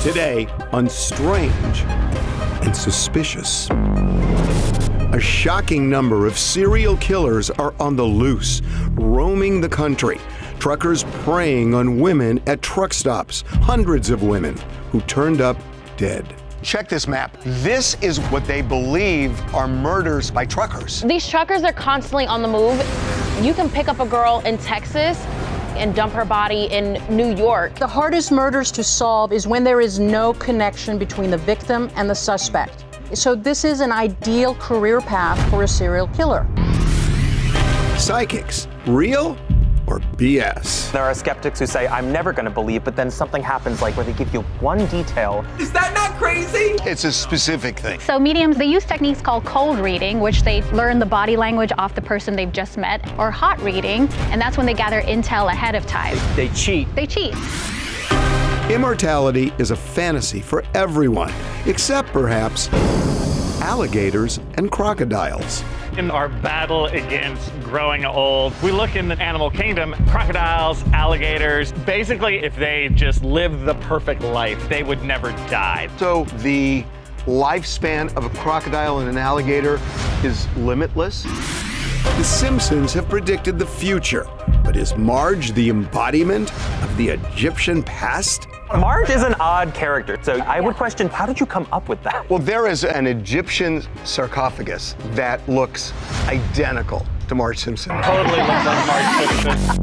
Today on Strange and Suspicious. A shocking number of serial killers are on the loose, roaming the country. Truckers preying on women at truck stops. Hundreds of women who turned up dead. Check this map. This is what they believe are murders by truckers. These truckers are constantly on the move. You can pick up a girl in Texas and dump her body in New York. The hardest murders to solve is when there is no connection between the victim and the suspect. So this is an ideal career path for a serial killer. Psychics, real or BS? There are skeptics who say, I'm never going to believe, but then something happens like where they give you one detail. Is that not crazy? It's a specific thing. So mediums, they use techniques called cold reading, which they learn the body language off the person they've just met, or hot reading, and that's when they gather intel ahead of time. They cheat. They cheat. Immortality is a fantasy for everyone, except perhaps alligators and crocodiles. In our battle against growing old, we look in the animal kingdom, crocodiles, alligators. Basically, if they just lived the perfect life, they would never die. So the lifespan of a crocodile and an alligator is limitless. The Simpsons have predicted the future, but is Marge the embodiment of the Egyptian past? Marge is an odd character, so I would question, how did you come up with that? Well, there is an Egyptian sarcophagus that looks identical to Marge Simpson. Totally looks like Marge Simpson.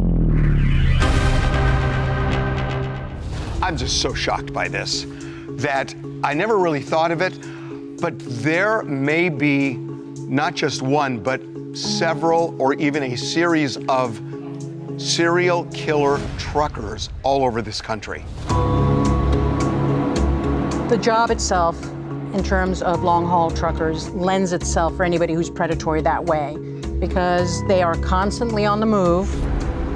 I'm just so shocked by this that I never really thought of it, but there may be not just one, but several or even a series of serial killer truckers all over this country. The job itself, in terms of long-haul truckers, lends itself for anybody who's predatory that way, because they are constantly on the move.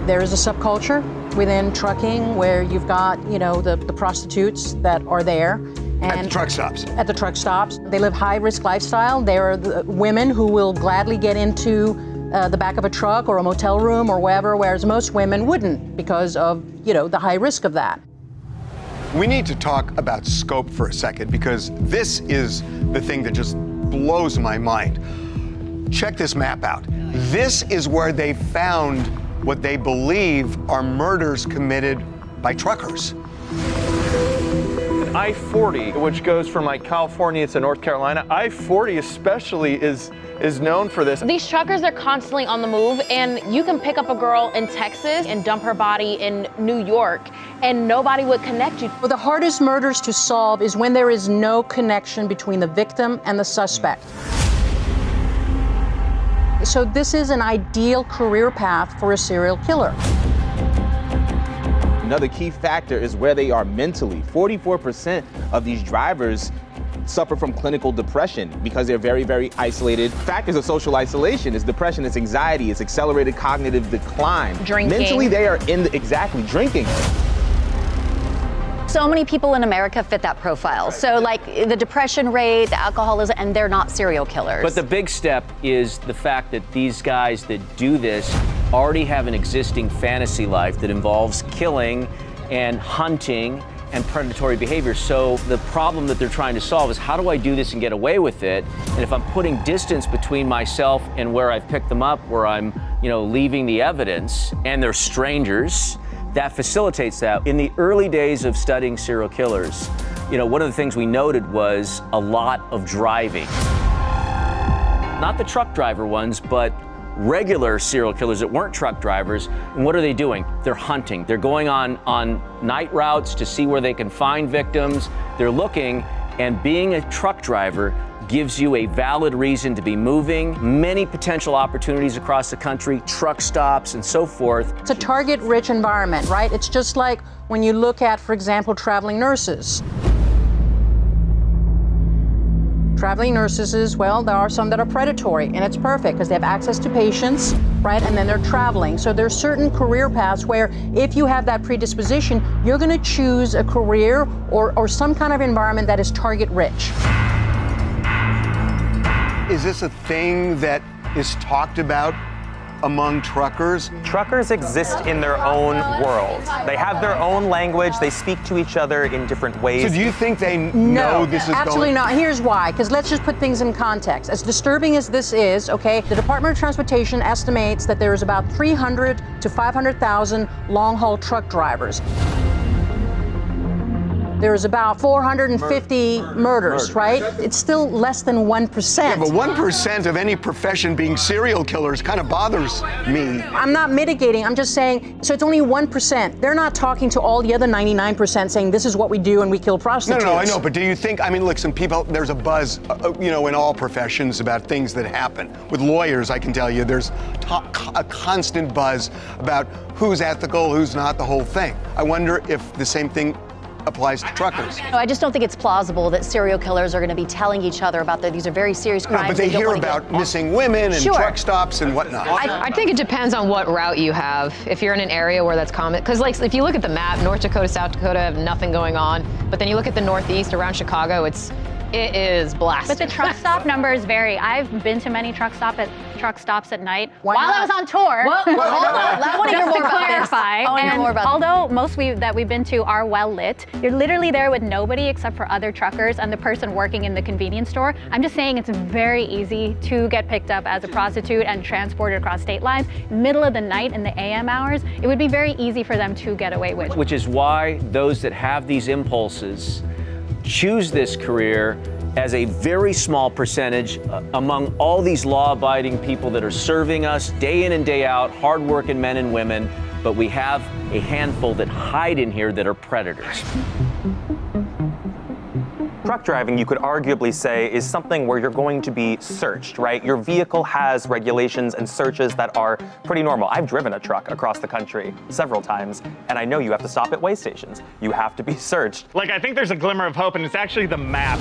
There is a subculture within trucking where you've got, the prostitutes that are there. And at the truck stops. At the truck stops. They live high-risk lifestyle. They are the women who will gladly get into the back of a truck or a motel room or wherever, whereas most women wouldn't because of, the high risk of that. We need to talk about scope for a second, because this is the thing that just blows my mind. Check this map out. This is where they found what they believe are murders committed by truckers. I-40, which goes from California to North Carolina, I-40 especially is known for this. These truckers are constantly on the move, and you can pick up a girl in Texas and dump her body in New York, and nobody would connect you. Well, the hardest murders to solve is when there is no connection between the victim and the suspect. So this is an ideal career path for a serial killer. Another key factor is where they are mentally. 44% of these drivers suffer from clinical depression because they're very, very isolated. Factors of social isolation is depression, it's anxiety, it's accelerated cognitive decline. Drinking. Mentally, they are drinking. So many people in America fit that profile. So the depression rate, the alcoholism, and they're not serial killers. But the big step is the fact that these guys that do this already have an existing fantasy life that involves killing and hunting and predatory behavior. So the problem that they're trying to solve is, how do I do this and get away with it? And if I'm putting distance between myself and where I've picked them up, where I'm, leaving the evidence, and they're strangers, that facilitates that. In the early days of studying serial killers, one of the things we noted was a lot of driving. Not the truck driver ones, but regular serial killers that weren't truck drivers. And what are they doing? They're hunting. They're going on night routes to see where they can find victims. They're looking, and being a truck driver gives you a valid reason to be moving. Many potential opportunities across the country, truck stops and so forth. It's a target-rich environment, right? It's just like when you look at, for example, traveling nurses. Traveling nurses, well, there are some that are predatory, and it's perfect because they have access to patients, right? And then they're traveling. So there's certain career paths where if you have that predisposition, you're going to choose a career or some kind of environment that is target-rich. Is this a thing that is talked about among truckers? Truckers exist in their own world. They have their own language. They speak to each other in different ways. So do you think they know this is going? Absolutely not. Here's why, because let's just put things in context. As disturbing as this is, okay, the Department of Transportation estimates that there is about 300 to 500,000 long-haul truck drivers. There's about 450 murders, right? It's still less than 1%. Yeah, but 1% of any profession being serial killers kind of bothers me. I'm not mitigating, I'm just saying, so it's only 1%. They're not talking to all the other 99% saying this is what we do and we kill prostitutes. No, I know, but do you think, I mean, look, some people, there's a buzz, in all professions about things that happen. With lawyers, I can tell you, there's a constant buzz about who's ethical, who's not, the whole thing. I wonder if the same thing applies to truckers. No, I just don't think it's plausible that serial killers are going to be telling each other about that these are very serious crimes. No, but they hear about missing women and truck stops and whatnot. I think it depends on what route you have. If you're in an area where that's common, because like if you look at the map, North Dakota, South Dakota have nothing going on, but then you look at the Northeast around Chicago, it is blasted. But the truck stop numbers vary. I've been to many truck stops at night Why while not? I was on tour. Well, hold on. I want to hear Just more to about clarify. this. I want to hear And more about although most that we've been to are well lit, you're literally there with nobody except for other truckers and the person working in the convenience store. I'm just saying it's very easy to get picked up as a prostitute and transported across state lines. Middle of the night in the AM hours, it would be very easy for them to get away with. Which is why those that have these impulses choose this career as a very small percentage among all these law-abiding people that are serving us day in and day out, hard-working men and women, but we have a handful that hide in here that are predators. Truck driving, you could arguably say, is something where you're going to be searched, right? Your vehicle has regulations and searches that are pretty normal. I've driven a truck across the country several times, and I know you have to stop at way stations. You have to be searched. Like, I think there's a glimmer of hope, and it's actually the map.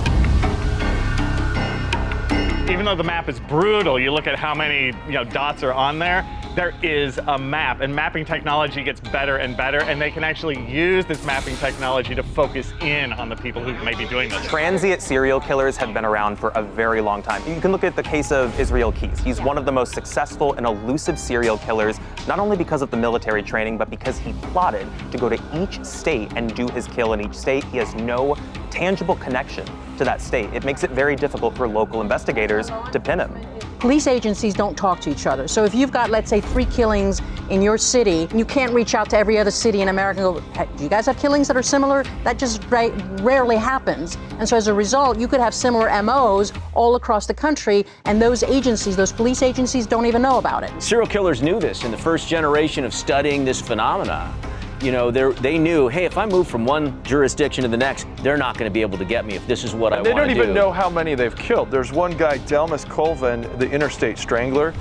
Even though the map is brutal, you look at how many dots are on there, there is a map, and mapping technology gets better and better, and they can actually use this mapping technology to focus in on the people who may be doing this. Transient serial killers have been around for a very long time. You can look at the case of Israel Keys. He's one of the most successful and elusive serial killers, not only because of the military training, but because he plotted to go to each state and do his kill in each state. He has no tangible connection to that state. It makes it very difficult for local investigators to pin him. Police agencies don't talk to each other. So if you've got, let's say, 3 killings in your city, you can't reach out to every other city in America and go, hey, do you guys have killings that are similar? That just rarely happens. And so as a result, you could have similar MOs all across the country, and those agencies, those police agencies, don't even know about it. Serial killers knew this in the first generation of studying this phenomena. They knew, hey, if I move from one jurisdiction to the next, they're not going to be able to get me if this is what I want to do. They don't even know how many they've killed. There's one guy, Delmas Colvin, the interstate strangler,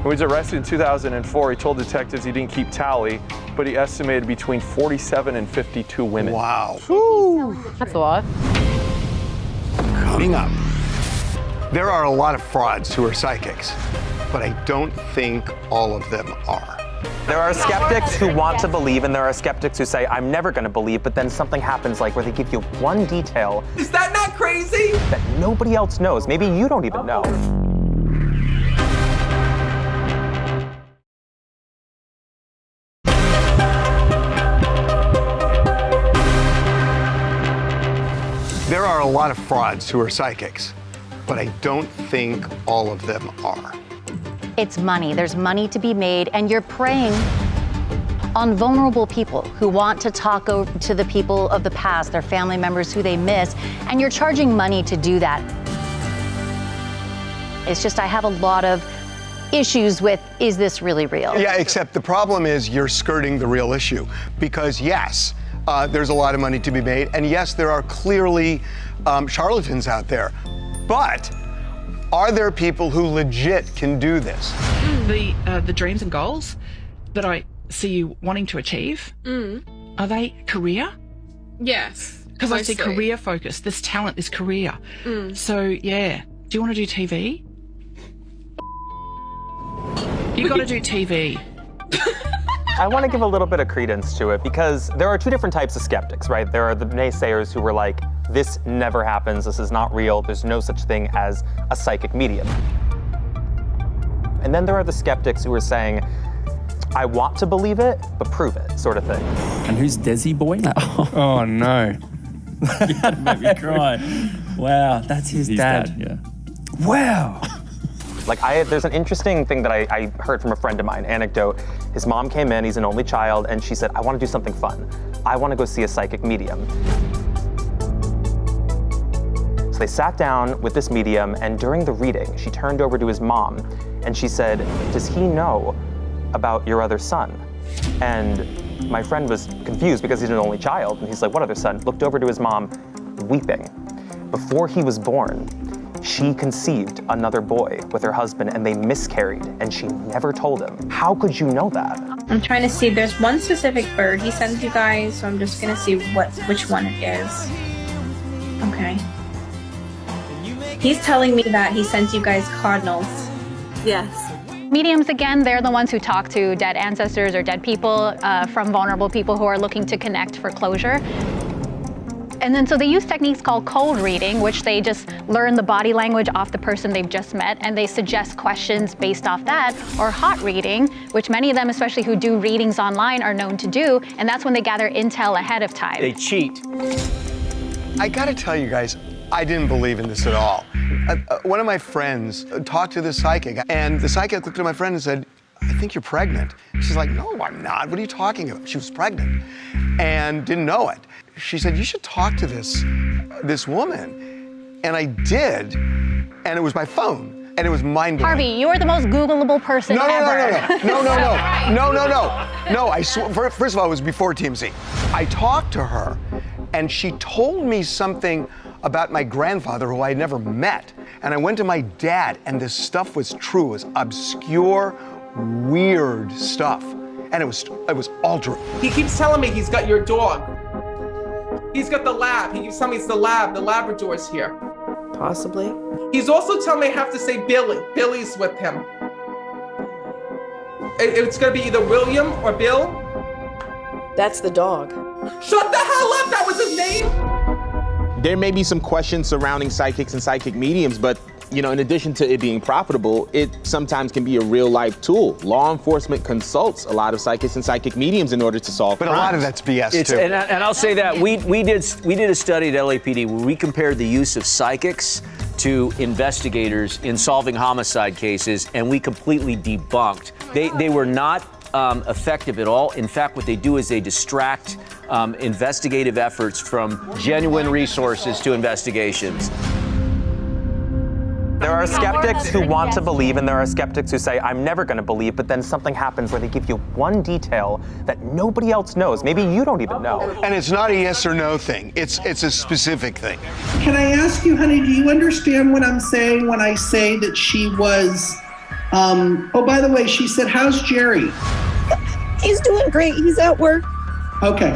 who was arrested in 2004. He told detectives he didn't keep tally, but he estimated between 47 and 52 women. Wow. That's a lot. Coming up, there are a lot of frauds who are psychics, but I don't think all of them are. There are skeptics who want to believe, and there are skeptics who say, I'm never going to believe, but then something happens, like where they give you one detail. Is that not crazy? That nobody else knows. Maybe you don't even know. There are a lot of frauds who are psychics, but I don't think all of them are. It's money. There's money to be made, and you're preying on vulnerable people who want to talk to the people of the past, their family members who they miss, and you're charging money to do that. It's just I have a lot of issues with, is this really real? Yeah, except the problem is you're skirting the real issue, because yes, there's a lot of money to be made, and yes, there are clearly charlatans out there, but are there people who legit can do this? The dreams and goals that I see you wanting to achieve, are they career? Yes. Because I see career focus, this talent, this career. So yeah, do you want to do TV? You got to do TV. I want to give a little bit of credence to it because there are 2 different types of skeptics, right? There are the naysayers who were like, this never happens, this is not real, there's no such thing as a psychic medium. And then there are the skeptics who are saying, I want to believe it, but prove it, sort of thing. And who's Desi Boy? Oh, no. That made me cry. Wow, that's his dad. Yeah. Wow. Like, there's an interesting thing that I heard from a friend of mine, anecdote. His mom came in, he's an only child, and she said, I want to do something fun. I want to go see a psychic medium. So they sat down with this medium, and during the reading, she turned over to his mom, and she said, does he know about your other son? And my friend was confused because he's an only child, and he's like, what other son? Looked over to his mom, weeping. Before he was born, she conceived another boy with her husband, and they miscarried, and she never told him. How could you know that? I'm trying to see, there's one specific bird he sends you guys, so I'm just gonna see which one it is. Okay. He's telling me that he sends you guys cardinals. Yes. Mediums, again, they're the ones who talk to dead ancestors or dead people from vulnerable people who are looking to connect for closure. And then so they use techniques called cold reading, which they just learn the body language off the person they've just met, and they suggest questions based off that, or hot reading, which many of them, especially who do readings online, are known to do, and that's when they gather intel ahead of time. They cheat. I gotta tell you guys, I didn't believe in this at all. One of my friends talked to this psychic, and the psychic looked at my friend and said, I think you're pregnant. She's like, no, I'm not. What are you talking about? She was pregnant and didn't know it. She said, you should talk to this woman. And I did, and it was my phone, and it was mind-blowing. Harvey, you're the most Googleable person ever. No, I swear, first of all, it was before TMZ. I talked to her, and she told me something about my grandfather who I had never met. And I went to my dad, and this stuff was true. It was obscure, weird stuff. And it was all true. He keeps telling me he's got your dog. He's got the lab. He keeps telling me it's the lab. The Labrador's here. Possibly. He's also telling me I have to say Billy. Billy's with him. It's gonna be either William or Bill. That's the dog. Shut the hell up! That was his name! There may be some questions surrounding psychics and psychic mediums, but you know, in addition to it being profitable, it sometimes can be a real life tool. Law enforcement consults a lot of psychics and psychic mediums in order to solve crimes. But a lot of that's BS too. And I'll say that we did a study at LAPD where we compared the use of psychics to investigators in solving homicide cases, and we completely debunked. They were not effective at all. In fact, what they do is they distract investigative efforts from genuine resources to investigations. There are skeptics who want to believe, and there are skeptics who say, I'm never going to believe, but then something happens where they give you one detail that nobody else knows. Maybe you don't even know. And it's not a yes or no thing. It's a specific thing. Can I ask you, honey, do you understand what I'm saying when I say that she was, oh, by the way, she said, how's Jerry? He's doing great. He's at work. Okay.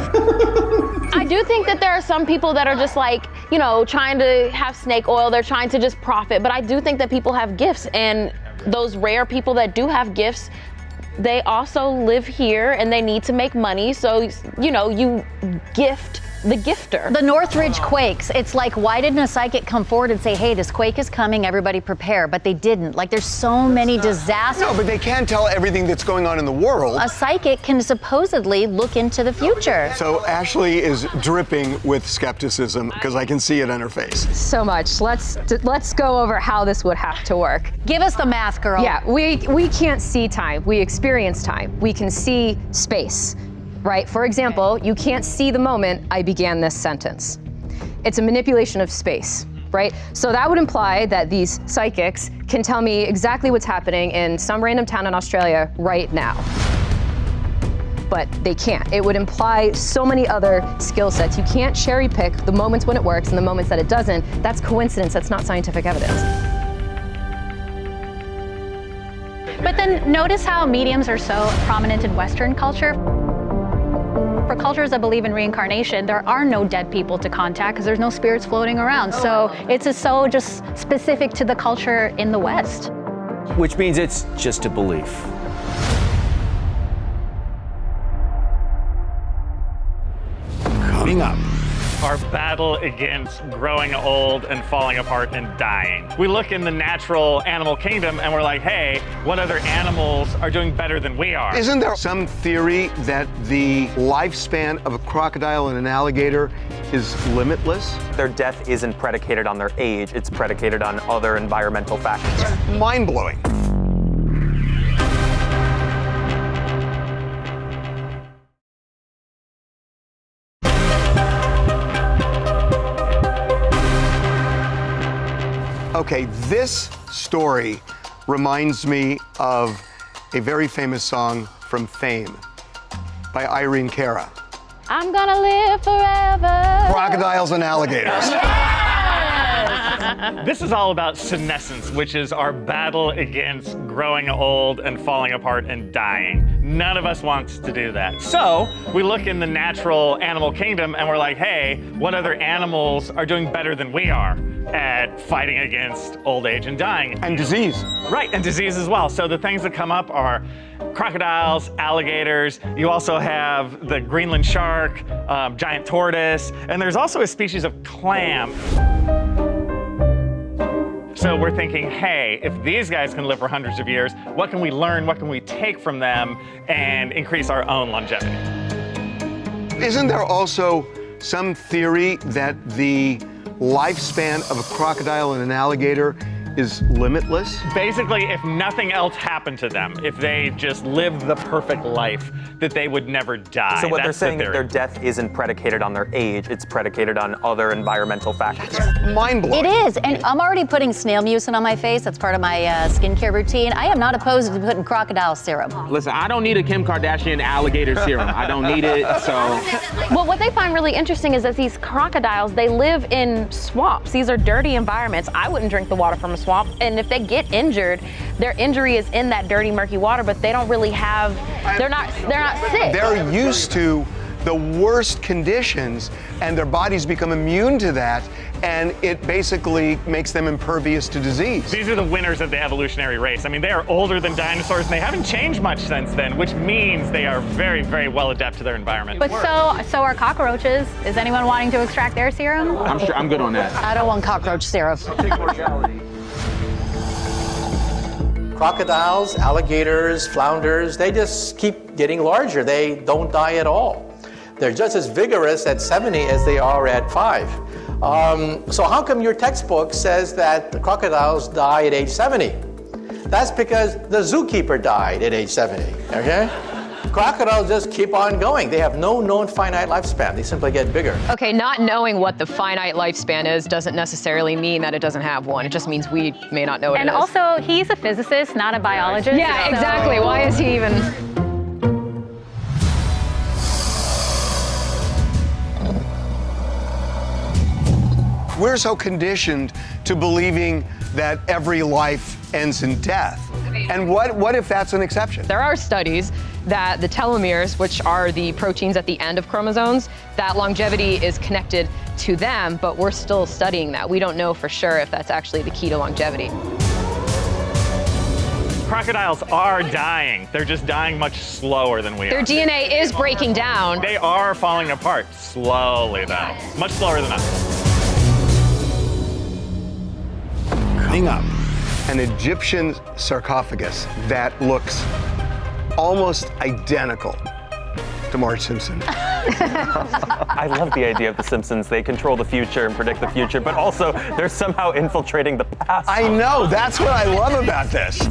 I do think that there are some people that are just like, you know, trying to have snake oil. They're trying to just profit. But I do think that people have gifts, and those rare people that do have gifts, they also live here and they need to make money. So, you know, you gift the gifter. The Northridge quakes. It's like, why didn't a psychic come forward and say, hey, this quake is coming, everybody prepare? But they didn't. Like, there's so many disasters. No, but they can't tell everything that's going on in the world. A psychic can supposedly look into the future. So Ashley is dripping with skepticism because I can see it on her face. So much. Let's go over how this would have to work. Give us the math, girl. Yeah, we can't see time. We experience time. We can see space. Right? For example, you can't see the moment I began this sentence. It's a manipulation of space, right? So that would imply that these psychics can tell me exactly what's happening in some random town in Australia right now. But they can't. It would imply so many other skill sets. You can't cherry pick the moments when it works and the moments that it doesn't. That's coincidence. That's not scientific evidence. But then notice how mediums are so prominent in Western culture. For cultures that believe in reincarnation, there are no dead people to contact because there's no spirits floating around. So it's so just specific to the culture in the West. Which means it's just a belief. Coming up, our battle against growing old and falling apart and dying. We look in the natural animal kingdom and we're like, hey, what other animals are doing better than we are? Isn't there some theory that the lifespan of a crocodile and an alligator is limitless? Their death isn't predicated on their age, it's predicated on other environmental factors. Mind-blowing. Okay, this story reminds me of a very famous song from Fame by Irene Cara. I'm gonna live forever. Crocodiles and alligators. This is all about senescence, which is our battle against growing old and falling apart and dying. None of us wants to do that. So we look in the natural animal kingdom and we're like, hey, what other animals are doing better than we are at fighting against old age and dying? And disease. Right, and disease as well. So the things that come up are crocodiles, alligators. You also have the Greenland shark, giant tortoise, and there's also a species of clam. So we're thinking, hey, if these guys can live for hundreds of years, what can we learn, what can we take from them and increase our own longevity? Isn't there also some theory that the lifespan of a crocodile and an alligator is limitless? Basically, if nothing else happened to them, if they just lived the perfect life, that they would never die. So what That's they're saying the is theory. their death isn't predicated on their age, it's predicated on other environmental factors. Mind-blowing. It is, and I'm already putting snail mucin on my face. That's part of my skincare routine. I am not opposed to putting crocodile serum. Listen, I don't need a Kim Kardashian alligator serum. I don't need it, so. Well, what they find really interesting is that these crocodiles, they live in swamps. These are dirty environments. I wouldn't drink the water from a swamp. And if they get injured, their injury is in that dirty, murky water, but they don't really have, they're not sick. They're used to the worst conditions and their bodies become immune to that, and it basically makes them impervious to disease. These are the winners of the evolutionary race. I mean, they are older than dinosaurs and they haven't changed much since then, which means they are very, very well adept to their environment. But so are cockroaches. Is anyone wanting to extract their serum? I'm good on that. I don't want cockroach serum. Crocodiles, alligators, flounders, they just keep getting larger. They don't die at all. They're just as vigorous at 70 as they are at 5. So how come your textbook says that the crocodiles die at age 70? That's because the zookeeper died at age 70, okay? Crocodiles just keep on going. They have no known finite lifespan. They simply get bigger. Okay, not knowing what the finite lifespan is doesn't necessarily mean that it doesn't have one. It just means we may not know what it is. And also, he's a physicist, not a biologist. Yeah, exactly. Why is he even... We're so conditioned to believing that every life ends in death. And what if that's an exception? There are studies that the telomeres, which are the proteins at the end of chromosomes, that longevity is connected to them, but we're still studying that. We don't know for sure if that's actually the key to longevity. Crocodiles are dying. They're just dying much slower than we are. Their DNA is breaking down. They are falling apart slowly, though. Much slower than us. Coming up, an Egyptian sarcophagus that looks almost identical to Marge Simpson. I love the idea of the Simpsons. They control the future and predict the future, but also they're somehow infiltrating the past. I know, that's what I love about this.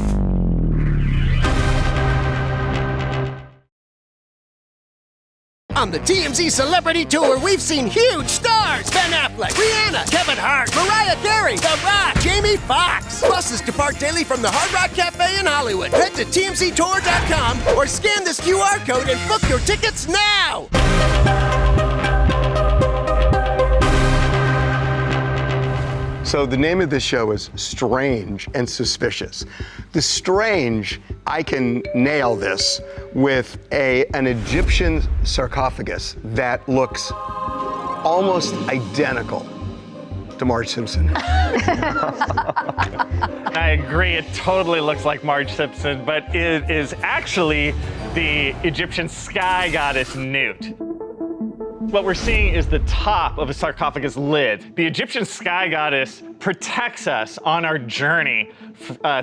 On the TMZ Celebrity Tour, we've seen huge stars. Ben Affleck, Rihanna, Kevin Hart, Mariah Carey, The Rock, Jamie Foxx. Buses depart daily from the Hard Rock Cafe in Hollywood. Head to TMZTour.com or scan this QR code and book your tickets now. So the name of this show is Strange and Suspicious. The strange, I can nail this with an Egyptian sarcophagus that looks almost identical to Marge Simpson. I agree, it totally looks like Marge Simpson, but it is actually the Egyptian sky goddess Newt. What we're seeing is the top of a sarcophagus lid. The Egyptian sky goddess protects us on our journey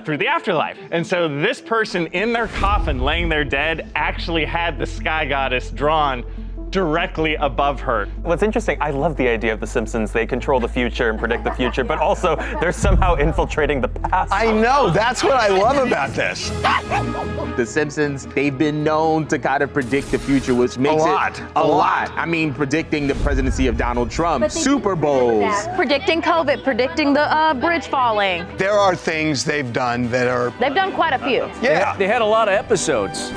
through the afterlife. And so this person in their coffin laying there dead actually had the sky goddess drawn directly above her. What's interesting, I love the idea of the Simpsons. They control the future and predict the future, but also they're somehow infiltrating the past. I know, that's what I love about this. The Simpsons, they've been known to kind of predict the future, which makes it a lot. I mean, predicting the presidency of Donald Trump, Super Bowls. Predicting COVID, predicting the bridge falling. There are things they've done that are... They've done quite a few. Yeah. They had a lot of episodes.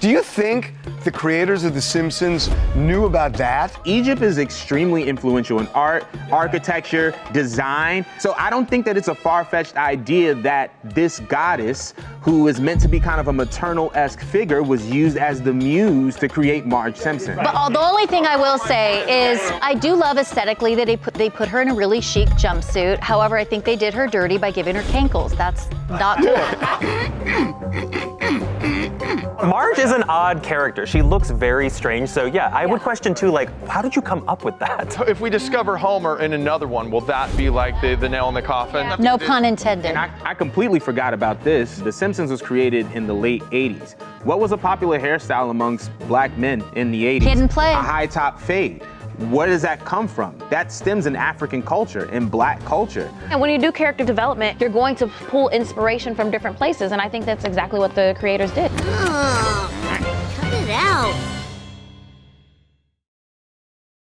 Do you think the creators of The Simpsons knew about that? Egypt is extremely influential in art, architecture, design. So I don't think that it's a far-fetched idea that this goddess, who is meant to be kind of a maternal-esque figure, was used as the muse to create Marge Simpson. But the only thing I will say is I do love aesthetically that they put her in a really chic jumpsuit. However, I think they did her dirty by giving her cankles. That's not cool. Marge is an odd character. She looks very strange. So yeah, I would question too, like, how did you come up with that? If we discover Homer in another one, will that be like the nail in the coffin? Yeah. No pun intended. And I completely forgot about this. The Simpsons was created in the late 80s. What was a popular hairstyle amongst black men in the 80s? Kid and play. A high top fade. Where does that come from? That stems in African culture, in black culture. And when you do character development, you're going to pull inspiration from different places, and I think that's exactly what the creators did. Cut it out.